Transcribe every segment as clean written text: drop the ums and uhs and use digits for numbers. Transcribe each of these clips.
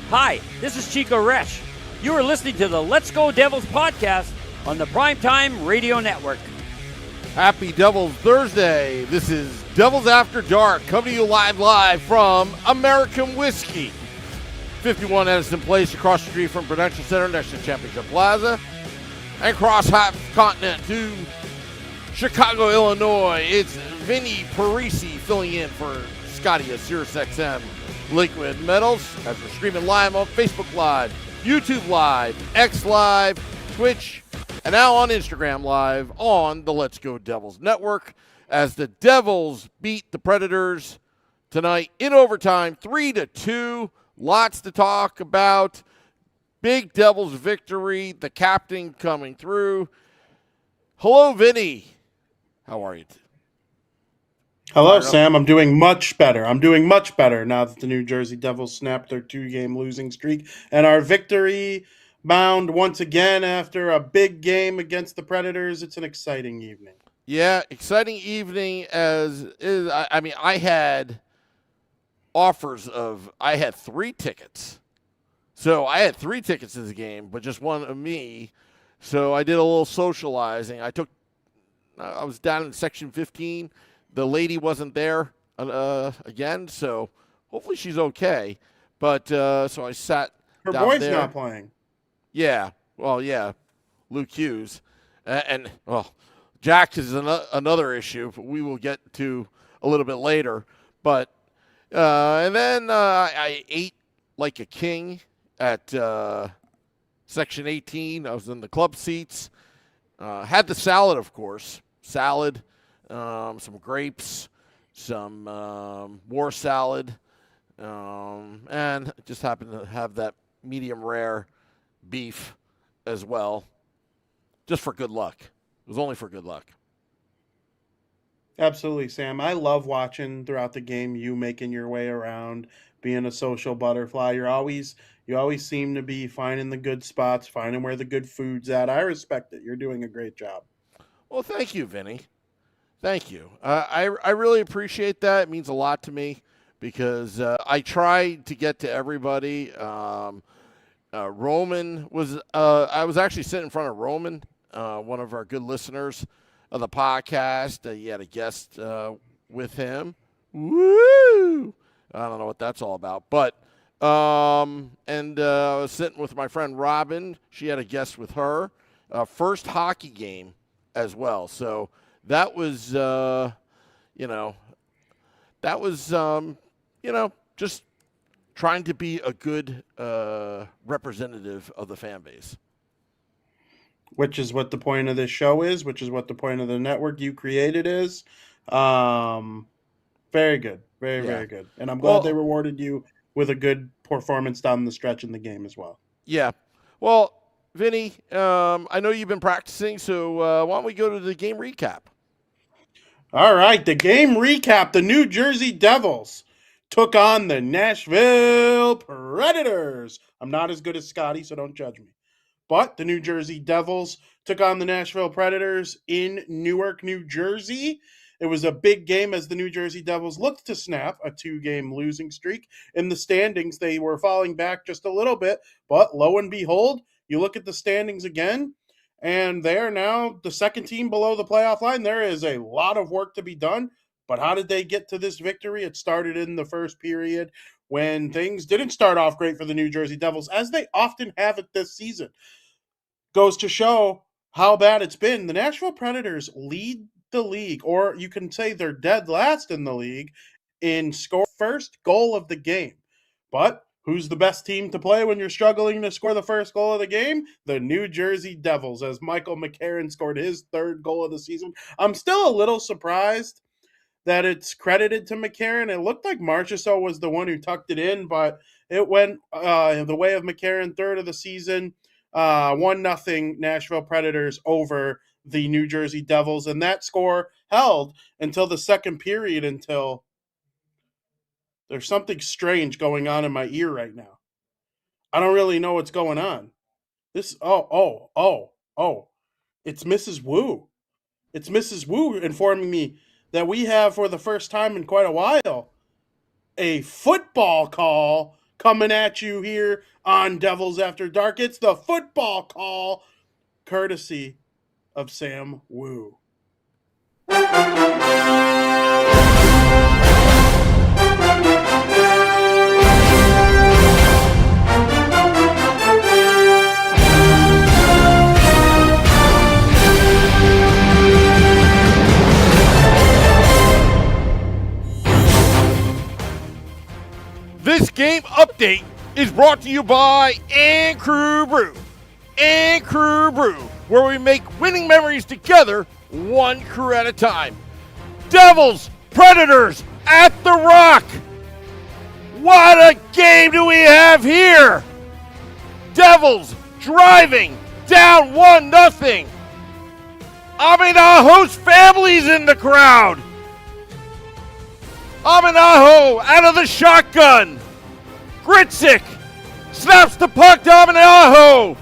Hi, this is Chico Resch. You are listening to the Let's Go Devils podcast on the Primetime Radio Network. Happy Devils Thursday. This is Devils After Dark, coming to you live from American Whiskey. 51 Edison Place, across the street from Prudential Center next to Championship Plaza. And across half continent to Chicago, Illinois. It's Vinnie Parise filling in for Scotty at SiriusXM Liquid Metals as we're streaming live on Facebook Live, YouTube Live, X Live, Twitch, and now on Instagram Live on the Let's Go Devils Network as the Devils beat the Predators tonight in overtime, 3-2. Lots to talk about. Big Devils victory, the captain coming through. Hello, Vinny. How are you? Hello, Sam. I'm doing much better. Now that the New Jersey Devils snapped their 2-game losing streak and our victory bound once again after a big game against the Predators. It's an exciting evening. Yeah, exciting evening as is. I had offers of, I had 3 tickets. So I had 3 tickets to the game, but just one of me. So I did a little socializing. I was down in section 15. The lady wasn't there again, so hopefully she's okay. But so I sat Her down boy's there. not playing. Yeah, well, yeah, Luke Hughes. And Jack is another issue, but we will get to a little bit later. But and then I ate like a king at section 18. I was in the club seats. Had the salad, of course. Salad. Some grapes, some war salad, and just happened to have that medium rare beef as well, just for good luck. It was only for good luck. Absolutely, Sam. I love watching throughout the game you making your way around, being a social butterfly. You always seem to be finding the good spots, finding where the good food's at. I respect it. You're doing a great job. Well, thank you, Vinny. Thank you. I really appreciate that. It means a lot to me because I try to get to everybody. Roman was I was actually sitting in front of Roman, one of our good listeners of the podcast. You had a guest with him. Woo! I don't know what that's all about. But I was sitting with my friend Robin. She had a guest with her. First hockey game as well. So that was, just trying to be a good representative of the fan base. Which is what the point of this show is, which is what the point of the network you created is. Very good. Very good. And I'm glad they rewarded you with a good performance down the stretch in the game as well. Yeah. Well, Vinny, I know you've been practicing, so why don't we go to the game recap? All right, the game recap. The New Jersey Devils took on the Nashville Predators. I'm not as good as Scotty, so don't judge me. But the New Jersey Devils took on the Nashville Predators in Newark, New Jersey. It was a big game as the New Jersey Devils looked to snap a 2-game losing streak. In the standings, they were falling back just a little bit, but lo and behold, you look at the standings again, and they are now the second team below the playoff line. There is a lot of work to be done, but how did they get to this victory? It started in the first period when things didn't start off great for the New Jersey Devils, as they often have it this season. Goes to show how bad it's been. The Nashville Predators lead the league, or you can say they're dead last in the league, in score first goal of the game. But who's the best team to play when you're struggling to score the first goal of the game? The New Jersey Devils, as Michael McCarron scored his 3rd goal of the season. I'm still a little surprised that it's credited to McCarron. It looked like Marchessault was the one who tucked it in, but it went the way of McCarron, 3rd of the season. 1-0 Nashville Predators over the New Jersey Devils, and that score held until the second period, until there's something strange going on in my ear right now. I don't really know what's going on. It's Mrs. Wu. It's Mrs. Wu informing me that we have, for the first time in quite a while, a football call coming at you here on Devils After Dark. It's the football call, courtesy of Sam Wu. This game update is brought to you by And Crew Brew. And Crew Brew, where we make winning memories together, one crew at a time. Devils, Predators at the Rock. What a game do we have here? Devils driving down 1-0. Aminaho's family's in the crowd. Aminaho out of the shotgun. Gritzik snaps the puck to Aminaho.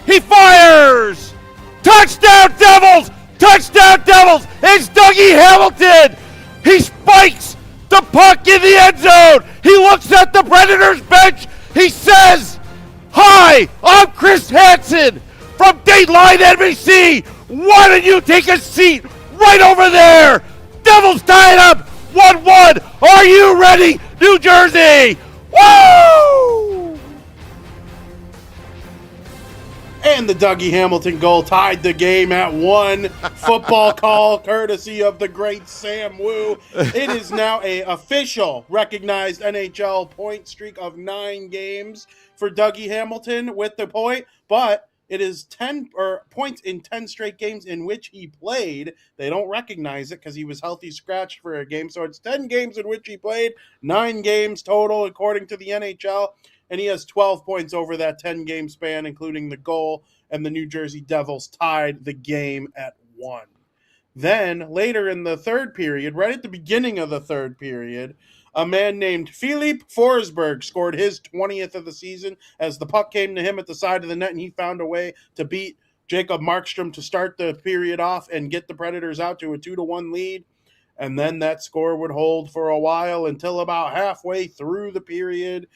He fires. Touchdown Devils! Touchdown Devils! It's Dougie Hamilton. He spikes the puck in the end zone. He looks at the Predators bench. He says, "Hi, I'm Chris Hansen from Dateline NBC. Why don't you take a seat right over there?" Devils tie it up 1-1. Are you ready, New Jersey? Woo! And the Dougie Hamilton goal tied the game at 1. Football call, courtesy of the great Sam Wu. It is now a official, recognized NHL point streak of 9 games for Dougie Hamilton with the point, but it is 10 points in 10 straight games in which he played. They don't recognize it because he was healthy scratched for a game. So it's 10 games in which he played, 9 games total according to the NHL. And he has 12 points over that 10-game span, including the goal. And the New Jersey Devils tied the game at 1. Then, later in the third period, right at the beginning of the third period, a man named Philippe Forsberg scored his 20th of the season as the puck came to him at the side of the net, and he found a way to beat Jacob Markstrom to start the period off and get the Predators out to a 2-1 lead. And then that score would hold for a while until about halfway through the period.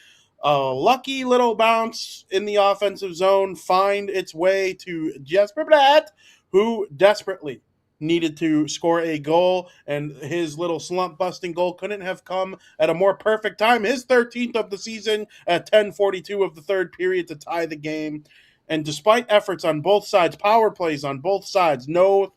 A lucky little bounce in the offensive zone find its way to Jesper Bratt, who desperately needed to score a goal, and his little slump-busting goal couldn't have come at a more perfect time. His 13th of the season at 10:42 of the third period to tie the game. And despite efforts on both sides, power plays on both sides, no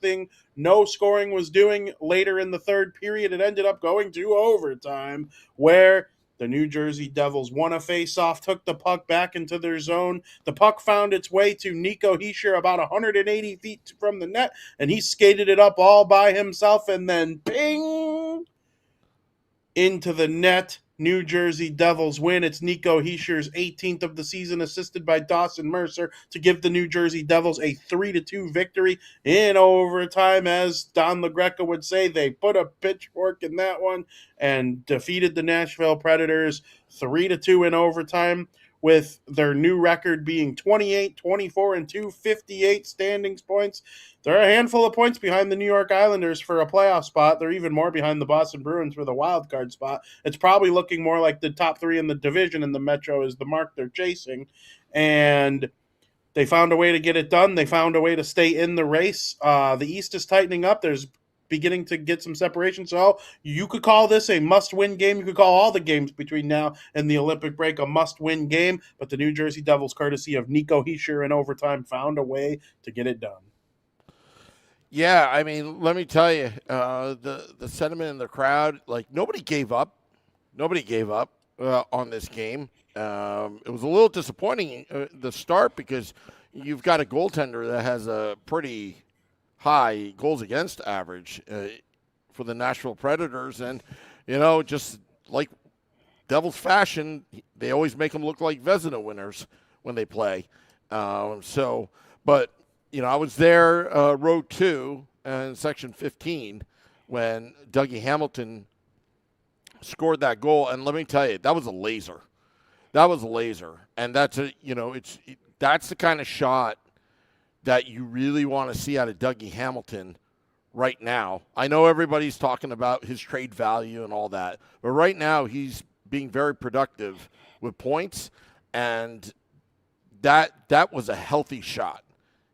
scoring was doing later in the third period. It ended up going to overtime, where the New Jersey Devils won a face-off, took the puck back into their zone. The puck found its way to Nico about 180 feet from the net, and he skated it up all by himself, and then ping! Into the net. New Jersey Devils win. It's Nico Hischier's 18th of the season, assisted by Dawson Mercer, to give the New Jersey Devils a 3-2 victory in overtime. As Don LaGreca would say, they put a pitchfork in that one and defeated the Nashville Predators 3-2 in overtime, with their new record being 28, 24, and 2, 58 standings points. They're a handful of points behind the New York Islanders for a playoff spot. They're even more behind the Boston Bruins for the wild card spot. It's probably looking more like the top 3 in the division, and the Metro is the mark they're chasing. And they found a way to get it done. They found a way to stay in the race. The East is tightening up. There's beginning to get some separation. So you could call this a must-win game. You could call all the games between now and the Olympic break a must-win game. But the New Jersey Devils, courtesy of Nico Hischier in overtime, found a way to get it done. Yeah, I mean, let me tell you, the sentiment in the crowd, like, nobody gave up. Nobody gave up on this game. It was a little disappointing the start, because you've got a goaltender that has a pretty high goals against average for the Nashville Predators. And, just like Devils fashion, they always make them look like Vezina winners when they play. But I was there row 2 and section 15 when Dougie Hamilton scored that goal. And let me tell you, that was a laser. That was a laser. And that's that's the kind of shot that you really want to see out of Dougie Hamilton right now. I know everybody's talking about his trade value and all that, but right now he's being very productive with points, and that was a healthy shot.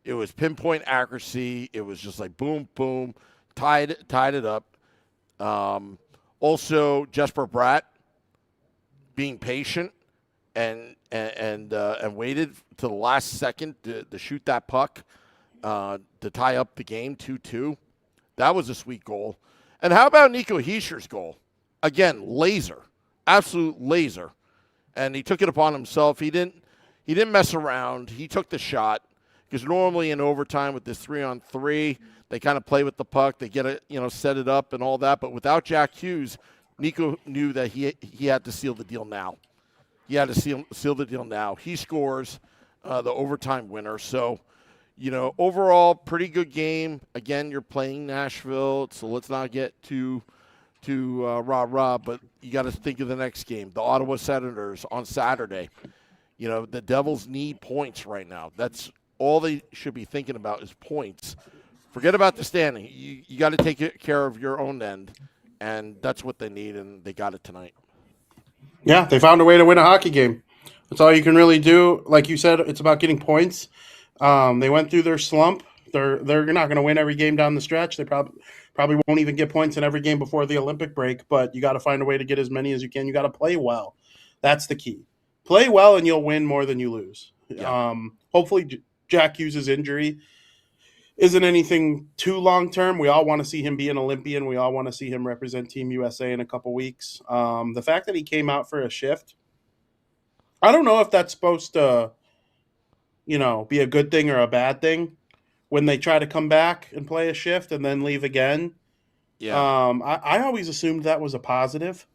It was pinpoint accuracy. It was just like boom, boom, tied it up. Also, Jesper Bratt being patient and waited to the last second to shoot that puck to tie up the game 2-2. That was a sweet goal. And how about Nico Heischer's goal? Again, laser, absolute laser, and he took it upon himself. He didn't mess around. He took the shot. Because normally in overtime with this 3-on-3, they kind of play with the puck. They get it, set it up and all that. But without Jack Hughes, Nico knew that he had to seal the deal now. He had to seal the deal now. He scores the overtime winner. So, overall, pretty good game. Again, you're playing Nashville, so let's not get too rah-rah. But you got to think of the next game, the Ottawa Senators on Saturday. The Devils need points right now. That's all they should be thinking about is points. Forget about the standing. You got to take care of your own end, and that's what they need, and they got it tonight. Yeah, they found a way to win a hockey game. That's all you can really do. Like you said, it's about getting points. They went through their slump. They're not going to win every game down the stretch. They probably won't even get points in every game before the Olympic break, but you got to find a way to get as many as you can. You got to play well. That's the key. Play well, and you'll win more than you lose. Yeah. Hopefully Jack Hughes' injury isn't anything too long-term. We all want to see him be an Olympian. We all want to see him represent Team USA in a couple weeks. The fact that he came out for a shift, I don't know if that's supposed to, be a good thing or a bad thing when they try to come back and play a shift and then leave again. Yeah. I always assumed that was a positive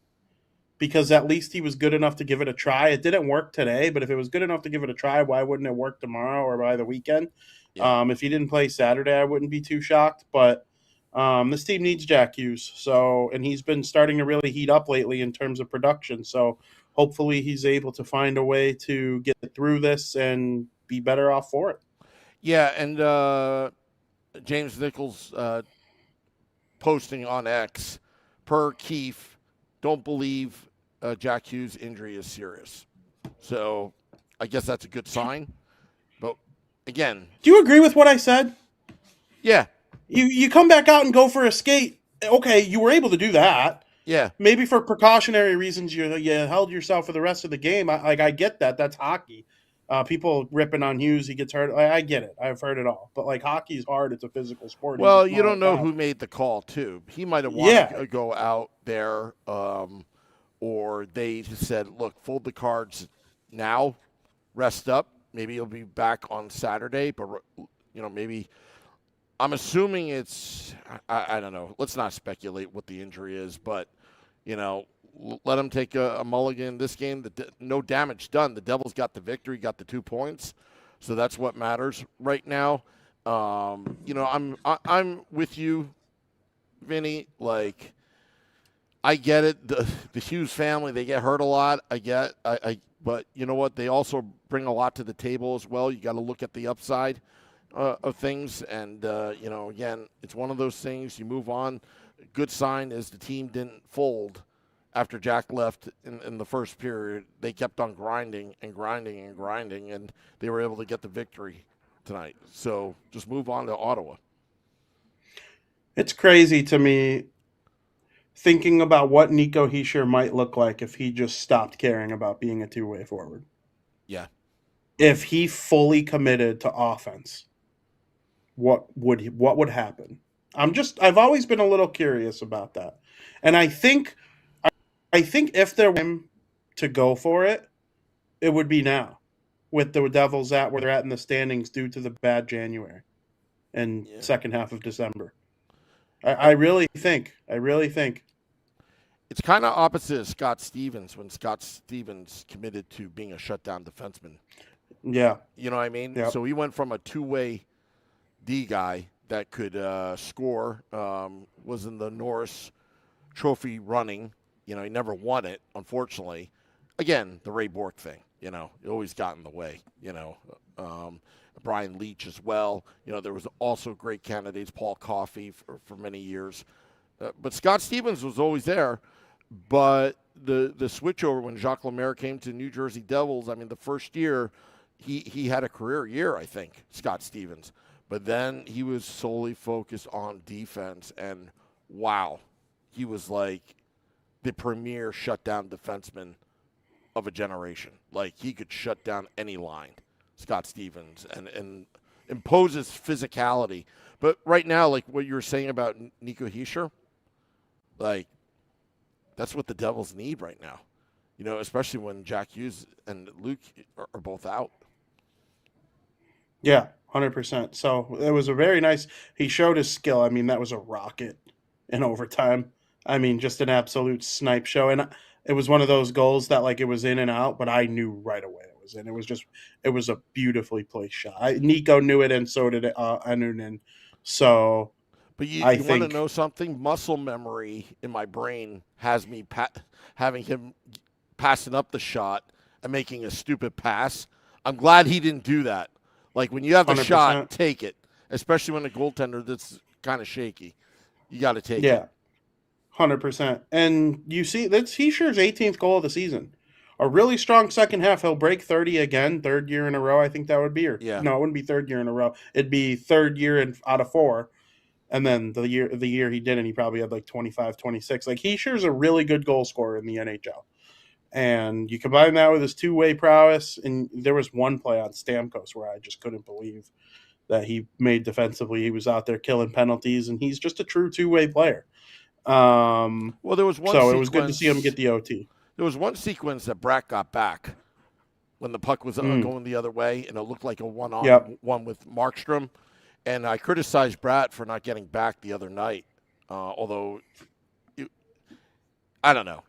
because at least he was good enough to give it a try. It didn't work today, but if it was good enough to give it a try, why wouldn't it work tomorrow or by the weekend? Yeah. If he didn't play Saturday, I wouldn't be too shocked. But this team needs Jack Hughes, and he's been starting to really heat up lately in terms of production. So hopefully he's able to find a way to get through this and be better off for it. Yeah, and James Nichols posting on X, per Keefe, don't believe Jack Hughes' injury is serious. So I guess that's a good sign. But again, do you agree with what I said? Yeah. You come back out and go for a skate. Okay, you were able to do that. Yeah. Maybe for precautionary reasons you held yourself for the rest of the game. I get that. That's hockey. People ripping on Hughes, he gets hurt. I get it. I've heard it all. But hockey's hard. It's a physical sport. Well, you don't know who made the call too. He might have wanted to go out there, or they said, "Look, fold the cards now, rest up. Maybe he'll be back on Saturday." But maybe I'm assuming it's. I don't know. Let's not speculate what the injury is, but let him take a mulligan this game. No damage done. The Devils got the victory, got the 2 points, so that's what matters right now. I'm with you, Vinny. I get it. The Hughes family, they get hurt a lot. I get. But you know what? They also bring a lot to the table as well. You got to look at the upside of things, and again, it's one of those things. You move on. Good sign is the team didn't fold after Jack left in the first period. They kept on grinding, and they were able to get the victory tonight. So just move on to Ottawa. It's crazy to me thinking about what Nico Hischier might look like if he just stopped caring about being a two-way forward. Yeah. If he fully committed to offense, what would happen? I've always been a little curious about that. And I think if there were him to go for it, it would be now, with the Devils at where they're at in the standings due to the bad January and second half of December. I really think. It's kind of opposite of Scott Stevens when Scott Stevens committed to being a shutdown defenseman. Yeah. You know what I mean? Yep. So he went from a two-way D guy that could score, was in the Norris Trophy running. He never won it, unfortunately. Again, the Ray Bork thing, it always got in the way, Brian Leach as well. There was also great candidates, Paul Coffey for many years. But Scott Stevens was always there. But the switchover when Jacques Lemaire came to New Jersey Devils. I mean, the first year, he had a career year, I think, Scott Stevens. But then he was solely focused on defense, and wow, he was like the premier shutdown defenseman of a generation. Like, he could shut down any line, Scott Stevens, and imposes physicality. But right now, like what you were saying about Nico Hischier, like, that's what the Devils need right now. You know, especially when Jack Hughes and Luke are both out. Yeah, 100%. So it was a very nice. He showed his skill. I mean, that was a rocket in overtime. I mean, just an absolute snipe show. And it was one of those goals that, like, it was in and out, but I knew right away it was in. It was a beautifully placed shot. Nico knew it, and so did Anunin. So, but you want to know something? Muscle memory in my brain has me having him passing up the shot and making a stupid pass. I'm glad he didn't do that. Like, when you have the 100%. shot, take it. Especially when a goaltender that's kind of shaky. You got to take it. Yeah, 100%. And you see, that's Hischier's 18th goal of the season. A really strong second half. He'll break 30 again, third year in a row. I think that would be. No, it wouldn't be third year in a row. It'd be third year out of 4. And then the year he didn't, he probably had like 25, 26. Like, Hischier's a really good goal scorer in the NHL. And you combine that with his two-way prowess, and there was one play on Stamkos where I just couldn't believe that he made defensively. He was out there killing penalties, and he's just a true two-way player. Well, there was one. So it was good to see him get the OT. There was one sequence that Bratt got back when the puck was going the other way, and it looked like a one-on-one with Markstrom. And I criticized Bratt for not getting back the other night, although I don't know.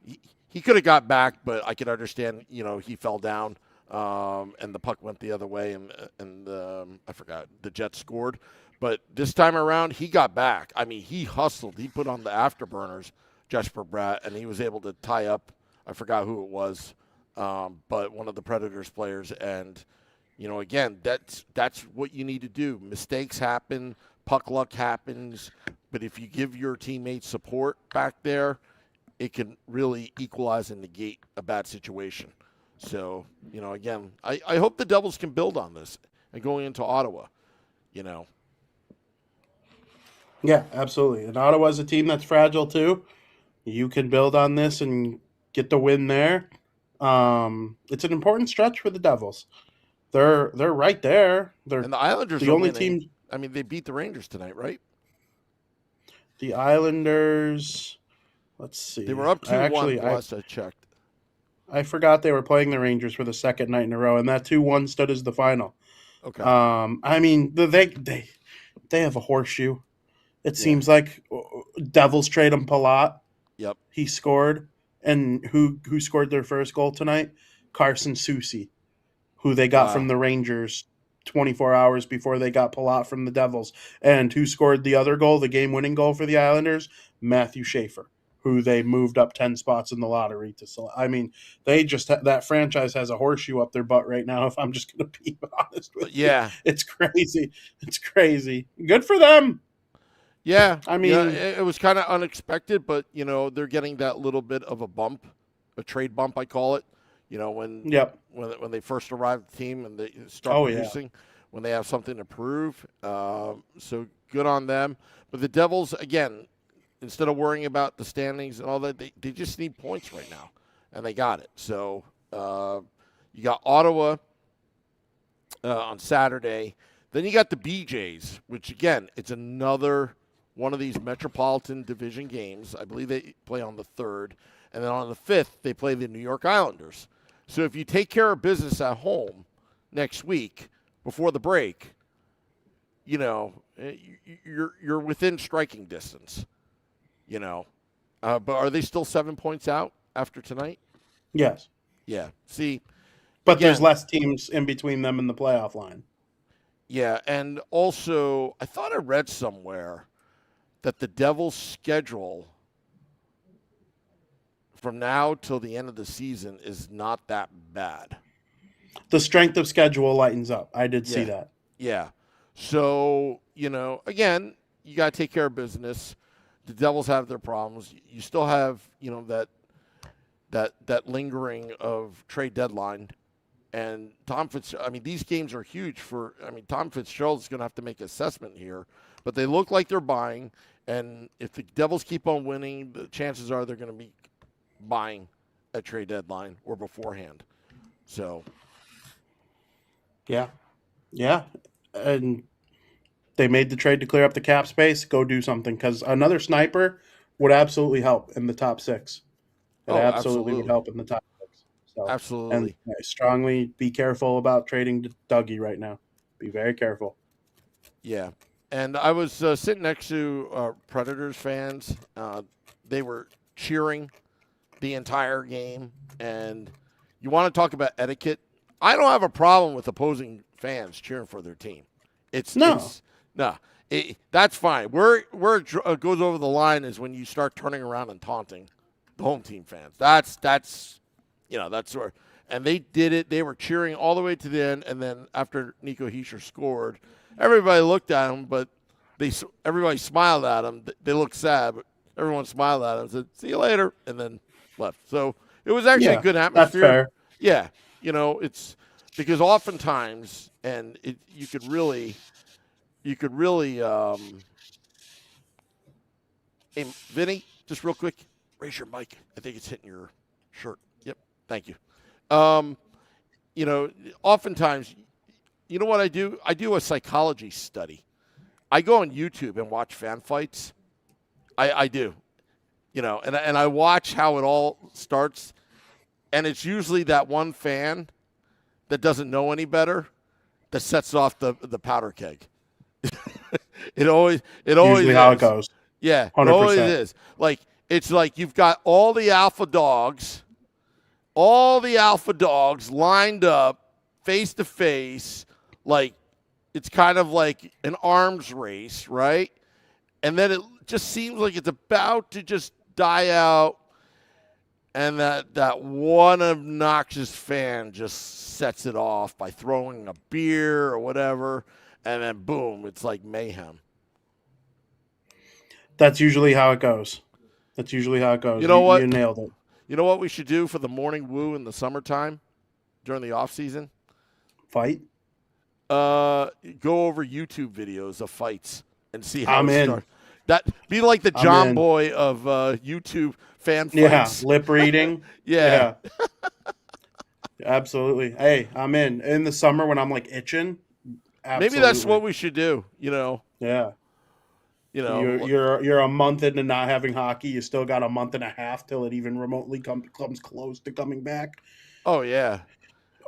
He could have got back, but I could understand, you know, he fell down and the puck went the other way, and I forgot, the Jets scored. But this time around, he got back. I mean, he hustled. He put on the afterburners, Jesper Bratt, and he was able to tie up, I forgot who it was, but one of the Predators players. And, you know, again, that's what you need to do. Mistakes happen. Puck luck happens. But if you give your teammates support back there, it can really equalize and negate a bad situation. So, you know, again, I hope the Devils can build on this and going into Ottawa, you know. Yeah, absolutely. And Ottawa's a team that's fragile too. You can build on this and get the win there. It's an important stretch for the Devils. They're right there. And the Islanders the only team. I mean, they beat the Rangers tonight, right? The Islanders. Let's see. They were up 2-1 last I checked. I forgot they were playing the Rangers for the second night in a row, and that 2-1 stood as the final. Okay. I mean, they have a horseshoe. It seems like Devils trade him Palat. Yep. He scored. And who scored their first goal tonight? Carson Soucy, who they got from the Rangers 24 hours before they got Palat from the Devils. And who scored the other goal, the game-winning goal for the Islanders? Matthew Schaefer, who they moved up 10 spots in the lottery to select. I mean, they just that franchise has a horseshoe up their butt right now, if I'm just going to be honest with you. Yeah. It's crazy. It's crazy. Good for them. Yeah. I mean, it was kind of unexpected, but, you know, they're getting that little bit of a bump, a trade bump, I call it. You know, when they first arrived at the team and they start producing, when they have something to prove. So good on them. But the Devils, again, instead of worrying about the standings and all that, they just need points right now, and they got it. So you got Ottawa on Saturday. Then you got the BJs, which, again, it's another one of these Metropolitan Division games. I believe they play on the 3rd. And then on the 5th, they play the New York Islanders. So if you take care of business at home next week before the break, you know, you're within striking distance. You know, but are they still 7 points out after tonight? Yes. Yeah. See, but again, there's less teams in between them and the playoff line. Yeah, and also I thought I read somewhere that the Devils' schedule from now till the end of the season is not that bad. The strength of schedule lightens up. I did see that. Yeah. So, you know, again, you got to take care of business. The Devils have their problems. You still have, you know, that that lingering of trade deadline. And these games are huge Tom Fitzgerald's going to have to make an assessment here, but they look like they're buying. And if the Devils keep on winning, the chances are they're going to be buying at trade deadline or beforehand. So, yeah. And they made the trade to clear up the cap space. Go do something, because another sniper would absolutely help in the top 6. It absolutely would help in the top 6. So, absolutely. And I strongly be careful about trading Dougie right now. Be very careful. Yeah. And I was sitting next to Predators fans. They were cheering the entire game. And you want to talk about etiquette? I don't have a problem with opposing fans cheering for their team. That's fine. Where it goes over the line is when you start turning around and taunting the home team fans. That's where. And they did it. They were cheering all the way to the end. And then after Nico Hischier scored, everybody looked at him, but everybody smiled at him. They looked sad, but everyone smiled at him and said, "See you later," and then left. So it was actually a good atmosphere. That's fair. Yeah, it's because oftentimes, and you could really, hey, Vinnie, just real quick, raise your mic. I think it's hitting your shirt. Yep, thank you. Oftentimes, you know what I do? I do a psychology study. I go on YouTube and watch fan fights. I do, and I watch how it all starts, and it's usually that one fan that doesn't know any better that sets off the powder keg. It always Usually is. How it goes. Yeah, 100%. it always is. It's like you've got all the alpha dogs lined up face to face, like it's kind of like an arms race, right? And then it just seems like it's about to just die out, and that one obnoxious fan just sets it off by throwing a beer or whatever, and then boom, it's like mayhem. That's usually how it goes. You know what? You nailed it. You know what we should do for the morning woo in the summertime during the off season? Fight? Go over YouTube videos of fights and see how I'm it in. starts. That be like the John Boy of YouTube fan fights. Yeah, lip reading. Yeah. Absolutely. Hey, I'm in. In the summer when I'm itching. Absolutely. Maybe that's what we should do. Yeah. You're you're a month into not having hockey. You still got a month and a half till it even remotely comes close to coming back. Oh yeah.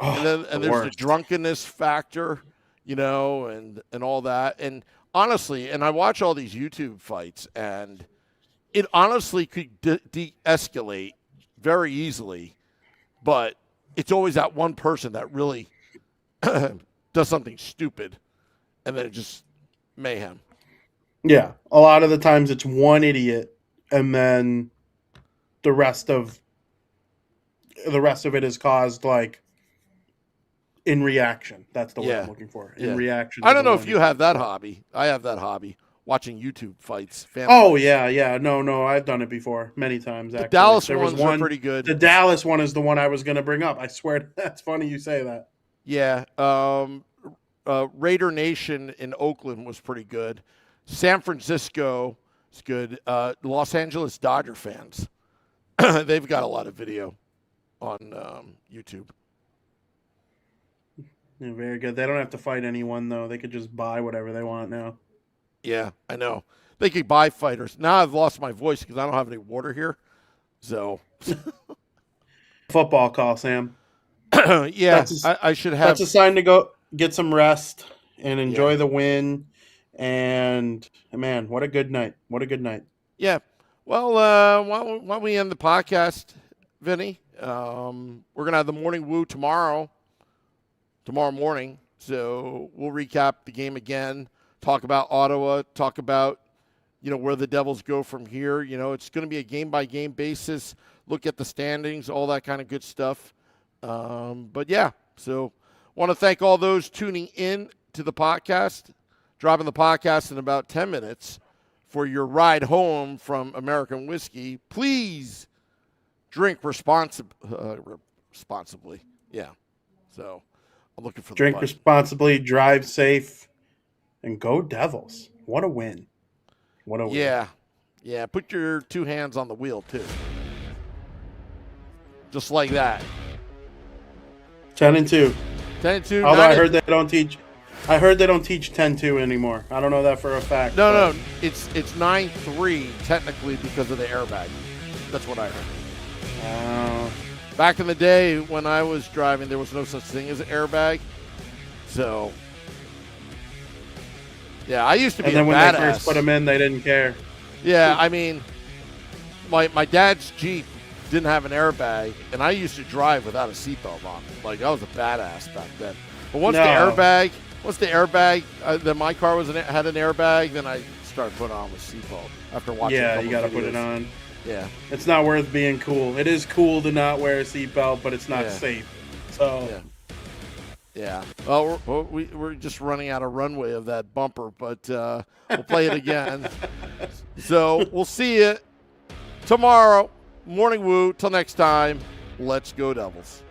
Oh, and there's the drunkenness factor, and all that. And honestly, and I watch all these YouTube fights, and it honestly could de-escalate very easily, but it's always that one person that really does something stupid, and then it just mayhem. Yeah, a lot of the times it's one idiot, and then the rest of it is caused in reaction. That's the word I'm looking for. In reaction. I don't know if you have that hobby. I have that hobby, watching YouTube fights. Oh, yeah. No, I've done it before many times. The Dallas ones were pretty good. The Dallas one is the one I was going to bring up. I swear, that's funny you say that. Yeah. Raider Nation in Oakland was pretty good. San Francisco is good. Los Angeles Dodger fans, they've got a lot of video on YouTube. Yeah, very good. They don't have to fight anyone, though. They could just buy whatever they want now. Yeah, I know. They could buy fighters. Now I've lost my voice because I don't have any water here. So, football call, Sam. Yeah, I should have. That's a sign to go get some rest and enjoy the win. And, man, what a good night. Yeah. Well, why don't we end the podcast, Vinny? We're going to have the morning woo tomorrow morning. So we'll recap the game again, talk about Ottawa, talk about, where the Devils go from here. It's going to be a game-by-game basis, look at the standings, all that kind of good stuff. But, yeah, so want to thank all those tuning in to the podcast. Dropping the podcast in about 10 minutes for your ride home from American Whiskey. Please drink responsibly. Yeah. So I'm looking for Drink the responsibly, drive safe, and go Devils. What a win. What a win. Yeah. Yeah. Put your 2 hands on the wheel, too. Just like that. 10-2. 10-2. Although I heard they don't teach 10-2 anymore. I don't know that for a fact. No. It's 9-3 technically because of the airbag. That's what I heard. Back in the day when I was driving, there was no such thing as an airbag. So, yeah, I used to be and then a when badass. they first put them in, they didn't care. Yeah, I mean, my dad's Jeep didn't have an airbag, and I used to drive without a seatbelt on. Like, I was a badass back then. But once the airbag, then my car had an airbag, then I started putting on the seatbelt after watching. Yeah, you got to put it on. Yeah, it's not worth being cool. It is cool to not wear a seatbelt, but it's not safe. So. Yeah. Well, we're just running out of runway of that bumper, but we'll play it again. So we'll see you tomorrow. Morning woo. Till next time. Let's go Devils.